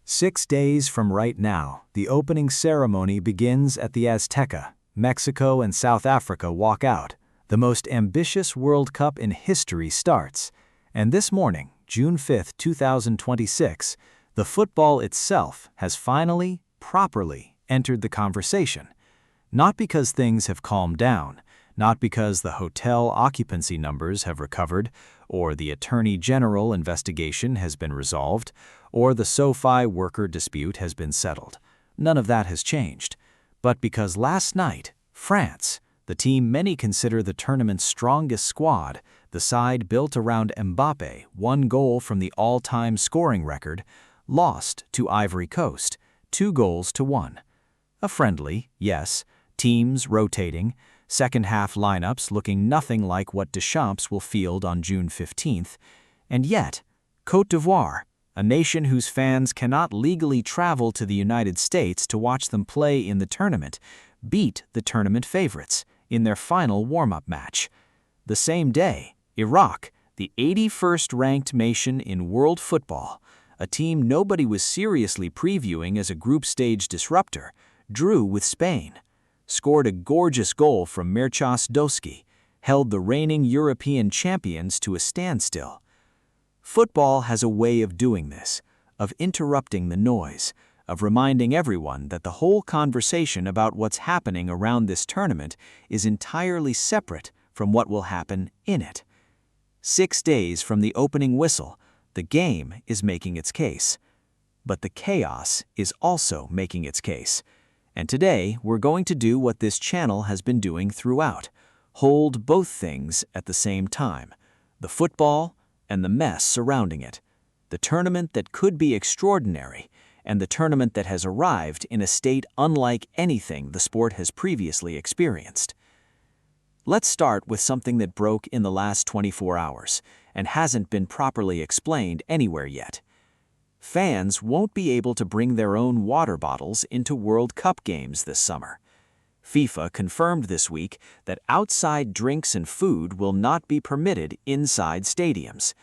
6 days from right now, the opening ceremony begins at the Azteca. Mexico and South Africa walk out. The most ambitious World Cup in history starts. And this morning, June 5, 2026, the football itself has finally, properly entered the conversation. Not because things have calmed down, not because the hotel occupancy numbers have recovered, or the Attorney General investigation has been resolved, or the SoFi worker dispute has been settled. None of that has changed. But because last night, France, the team many consider the tournament's strongest squad, the side built around Mbappe, 1 goal from the all-time scoring record, lost to Ivory Coast, 2-1. A friendly, yes, teams rotating, second-half lineups looking nothing like what Deschamps will field on June 15th, and yet, Côte d'Ivoire, a nation whose fans cannot legally travel to the United States to watch them play in the tournament, beat the tournament favorites in their final warm-up match. The same day, Iraq, the 81st ranked nation in world football, a team nobody was seriously previewing as a group stage disruptor, drew with Spain, scored a gorgeous goal from Mircea Doski, held the reigning European champions to a standstill. Football has a way of doing this, of interrupting the noise, of reminding everyone that the whole conversation about what's happening around this tournament is entirely separate from what will happen in it. 6 days from the opening whistle, the game is making its case. But the chaos is also making its case. And today, we're going to do what this channel has been doing throughout. Hold both things at the same time. The football and the mess surrounding it. The tournament that could be extraordinary, and the tournament that has arrived in a state unlike anything the sport has previously experienced. Let's start with something that broke in the last 24 hours and hasn't been properly explained anywhere yet. Fans won't be able to bring their own water bottles into World Cup games this summer. FIFA confirmed this week that outside drinks and food will not be permitted inside stadiums.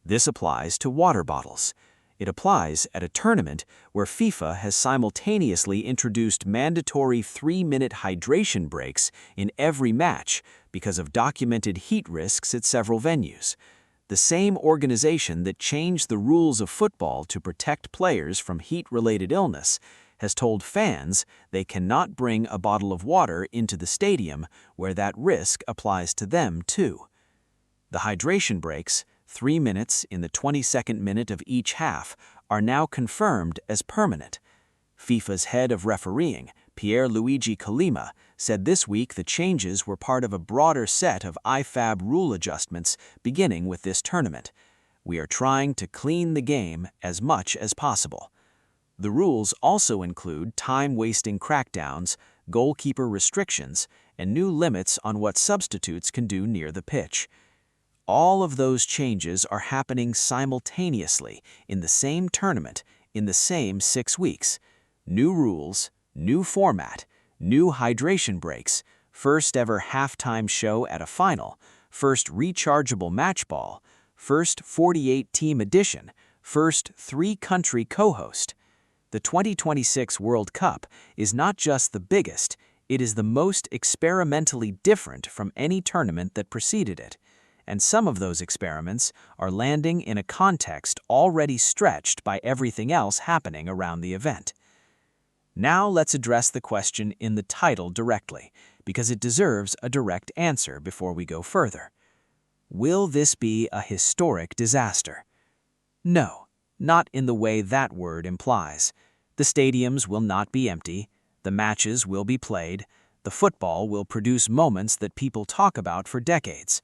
This applies to water bottles. It applies at a tournament where FIFA has simultaneously introduced mandatory 3-minute hydration breaks in every match because of documented heat risks at several venues. The same organization that changed the rules of football to protect players from heat-related illness has told fans they cannot bring a bottle of water into the stadium where that risk applies to them too. The hydration breaks, 3 minutes in the 22nd minute of each half, are now confirmed as permanent. FIFA's head of refereeing, Pierluigi Collina, said this week the changes were part of a broader set of IFAB rule adjustments beginning with this tournament. We are trying to clean the game as much as possible. The rules also include time-wasting crackdowns, goalkeeper restrictions, and new limits on what substitutes can do near the pitch. All of those changes are happening simultaneously in the same tournament in the same 6 weeks. New rules, new format, new hydration breaks, first ever halftime show at a final, first rechargeable match ball, first 48-team edition, first 3-country co-host. The 2026 World Cup is not just the biggest, it is the most experimentally different from any tournament that preceded it. And some of those experiments are landing in a context already stretched by everything else happening around the event. Now let's address the question in the title directly, because it deserves a direct answer before we go further. Will this be a historic disaster? No, not in the way that word implies. The stadiums will not be empty, the matches will be played, the football will produce moments that people talk about for decades.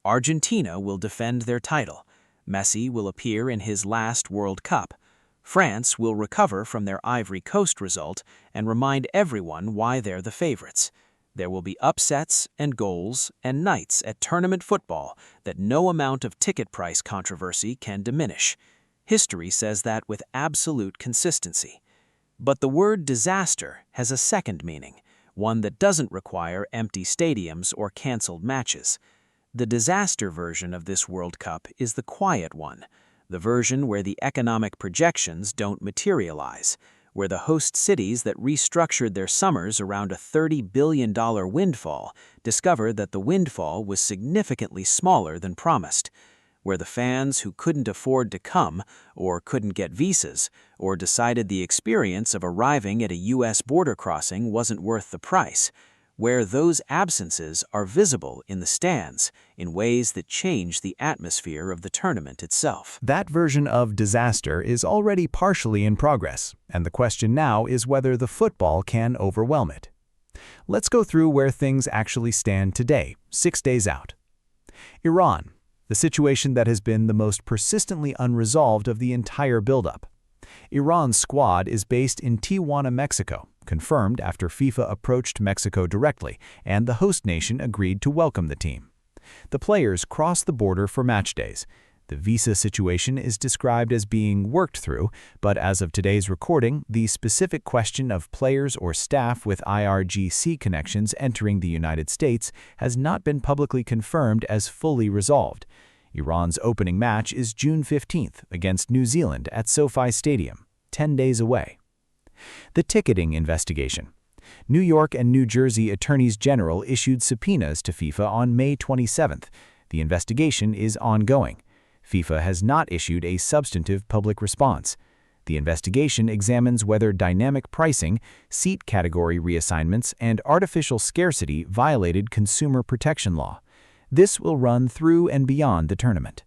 Argentina will defend their title. Messi will appear in his last World Cup. France will recover from their Ivory Coast result and remind everyone why they're the favorites. There will be upsets and goals and nights at tournament football that no amount of ticket price controversy can diminish. History says that with absolute consistency. But the word disaster has a second meaning, one that doesn't require empty stadiums or canceled matches. The disaster version of this World Cup is the quiet one, the version where the economic projections don't materialize, where the host cities that restructured their summers around a $30 billion windfall discover that the windfall was significantly smaller than promised, where the fans who couldn't afford to come, or couldn't get visas, or decided the experience of arriving at a U.S. border crossing wasn't worth the price, where those absences are visible in the stands in ways that change the atmosphere of the tournament itself. That version of disaster is already partially in progress, and the question now is whether the football can overwhelm it. Let's go through where things actually stand today, 6 days out. Iran, the situation that has been the most persistently unresolved of the entire buildup. Iran's squad is based in Tijuana, Mexico, confirmed after FIFA approached Mexico directly, and the host nation agreed to welcome the team. The players crossed the border for match days. The visa situation is described as being worked through, but as of today's recording, the specific question of players or staff with IRGC connections entering the United States has not been publicly confirmed as fully resolved. Iran's opening match is June 15th against New Zealand at SoFi Stadium, 10 days away. The ticketing investigation. New York and New Jersey attorneys general issued subpoenas to FIFA on May 27th. The investigation is ongoing. FIFA has not issued a substantive public response. The investigation examines whether dynamic pricing, seat category reassignments, and artificial scarcity violated consumer protection law. This will run through and beyond the tournament.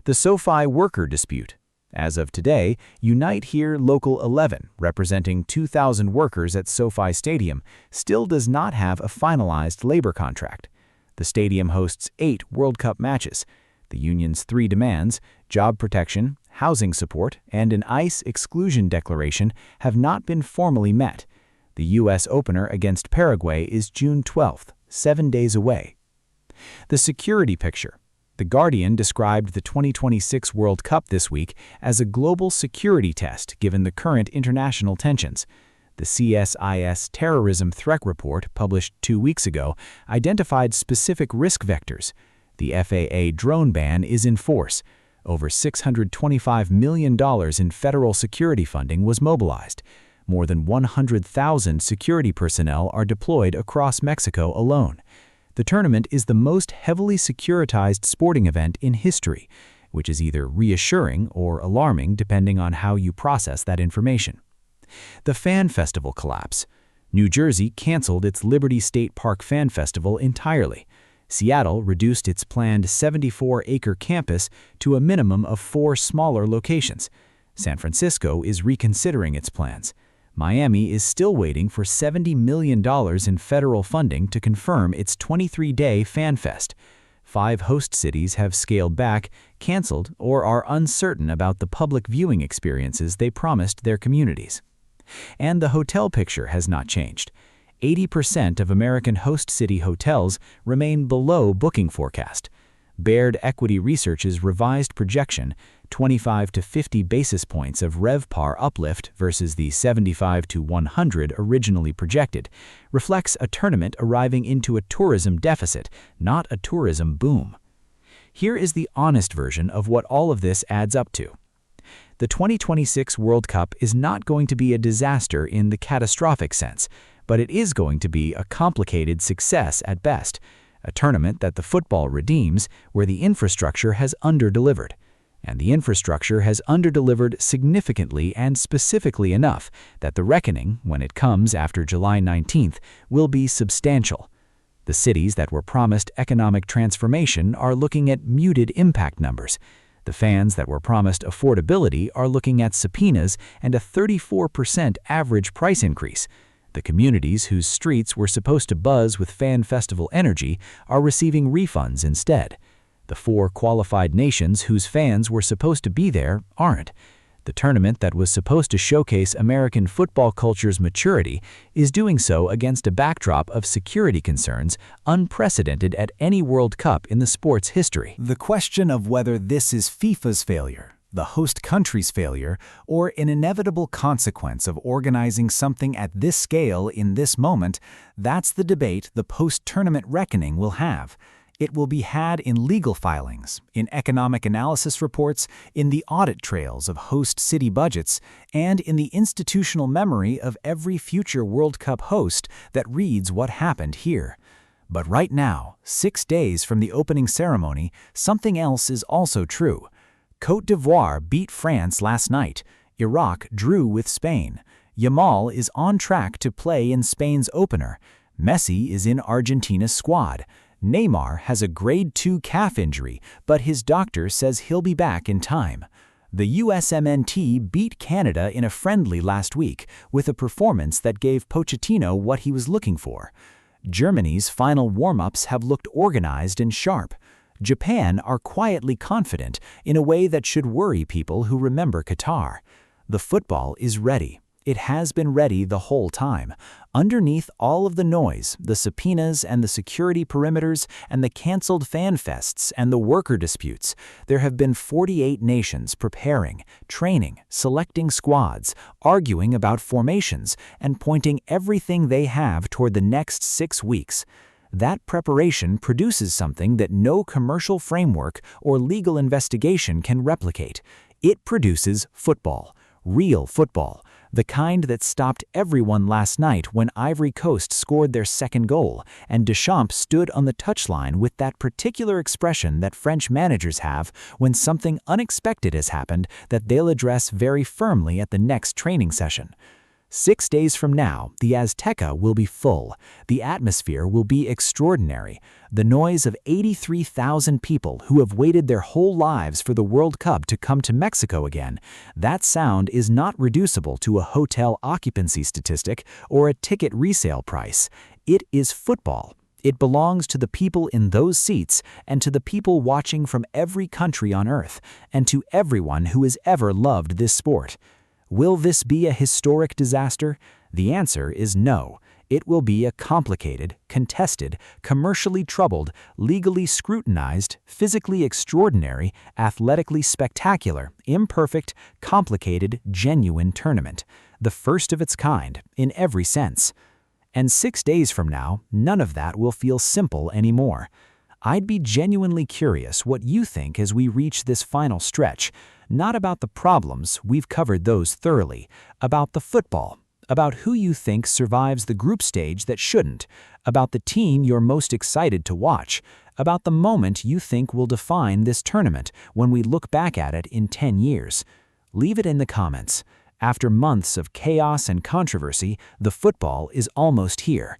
The SoFi worker dispute. As of today, Unite Here Local 11, representing 2,000 workers at SoFi Stadium, still does not have a finalized labor contract. The stadium hosts 8 World Cup matches. The union's 3 demands, job protection, housing support, and an ICE exclusion declaration, have not been formally met. The U.S. opener against Paraguay is June 12th, 7 days away. The security picture. The Guardian described the 2026 World Cup this week as a global security test given the current international tensions. The CSIS Terrorism Threat Report, published 2 weeks ago, identified specific risk vectors. The FAA drone ban is in force. Over $625 million in federal security funding was mobilized. More than 100,000 security personnel are deployed across Mexico alone. The tournament is the most heavily securitized sporting event in history, which is either reassuring or alarming depending on how you process that information. The Fan Festival collapse. New Jersey canceled its Liberty State Park Fan Festival entirely. Seattle reduced its planned 74-acre campus to a minimum of 4 smaller locations. San Francisco is reconsidering its plans. Miami is still waiting for $70 million in federal funding to confirm its 23-day Fan Fest. 5 host cities have scaled back, canceled, or are uncertain about the public viewing experiences they promised their communities. And the hotel picture has not changed. 80% of American host city hotels remain below booking forecast. Baird Equity Research's revised projection, 25 to 50 basis points of RevPAR uplift versus the 75 to 100 originally projected, reflects a tournament arriving into a tourism deficit, not a tourism boom. Here is the honest version of what all of this adds up to. The 2026 World Cup is not going to be a disaster in the catastrophic sense, but it is going to be a complicated success at best, a tournament that the football redeems where the infrastructure has underdelivered. And the infrastructure has underdelivered significantly and specifically enough that the reckoning, when it comes after July 19th, will be substantial. The cities that were promised economic transformation are looking at muted impact numbers. The fans that were promised affordability are looking at subpoenas and a 34% average price increase. The communities whose streets were supposed to buzz with fan festival energy are receiving refunds instead. The 4 qualified nations whose fans were supposed to be there aren't. The tournament that was supposed to showcase American football culture's maturity is doing so against a backdrop of security concerns unprecedented at any World Cup in the sport's history. The question of whether this is FIFA's failure, the host country's failure, or an inevitable consequence of organizing something at this scale in this moment, that's the debate the post-tournament reckoning will have. It will be had in legal filings, in economic analysis reports, in the audit trails of host city budgets, and in the institutional memory of every future World Cup host that reads what happened here. But right now, 6 days from the opening ceremony, something else is also true. Côte d'Ivoire beat France last night. Iraq drew with Spain. Yamal is on track to play in Spain's opener. Messi is in Argentina's squad. Neymar has a grade 2 calf injury, but his doctor says he'll be back in time. The USMNT beat Canada in a friendly last week with a performance that gave Pochettino what he was looking for. Germany's final warm-ups have looked organized and sharp. Japan are quietly confident in a way that should worry people who remember Qatar. The football is ready. It has been ready the whole time. Underneath all of the noise, the subpoenas and the security perimeters and the canceled fan fests and the worker disputes, there have been 48 nations preparing, training, selecting squads, arguing about formations, and pointing everything they have toward the next 6 weeks. That preparation produces something that no commercial framework or legal investigation can replicate. It produces football, real football. The kind that stopped everyone last night when Ivory Coast scored their second goal, and Deschamps stood on the touchline with that particular expression that French managers have when something unexpected has happened that they'll address very firmly at the next training session. 6 days from now, the Azteca will be full. The atmosphere will be extraordinary. The noise of 83,000 people who have waited their whole lives for the World Cup to come to Mexico again, that sound is not reducible to a hotel occupancy statistic or a ticket resale price. It is football. It belongs to the people in those seats and to the people watching from every country on earth and to everyone who has ever loved this sport. Will this be a historic disaster? The answer is no. It will be a complicated, contested, commercially troubled, legally scrutinized, physically extraordinary, athletically spectacular, imperfect, complicated, genuine tournament. The first of its kind, in every sense. And 6 days from now, none of that will feel simple anymore. I'd be genuinely curious what you think as we reach this final stretch. Not about the problems, we've covered those thoroughly, about the football, about who you think survives the group stage that shouldn't, about the team you're most excited to watch, about the moment you think will define this tournament when we look back at it in 10 years. Leave it in the comments. After months of chaos and controversy, the football is almost here.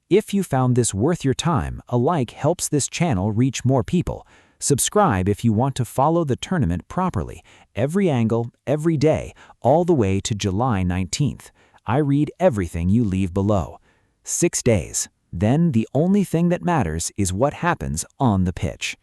If you found this worth your time, a like helps this channel reach more people. Subscribe if you want to follow the tournament properly, every angle, every day, all the way to July 19th. I read everything you leave below. 6 days. Then the only thing that matters is what happens on the pitch.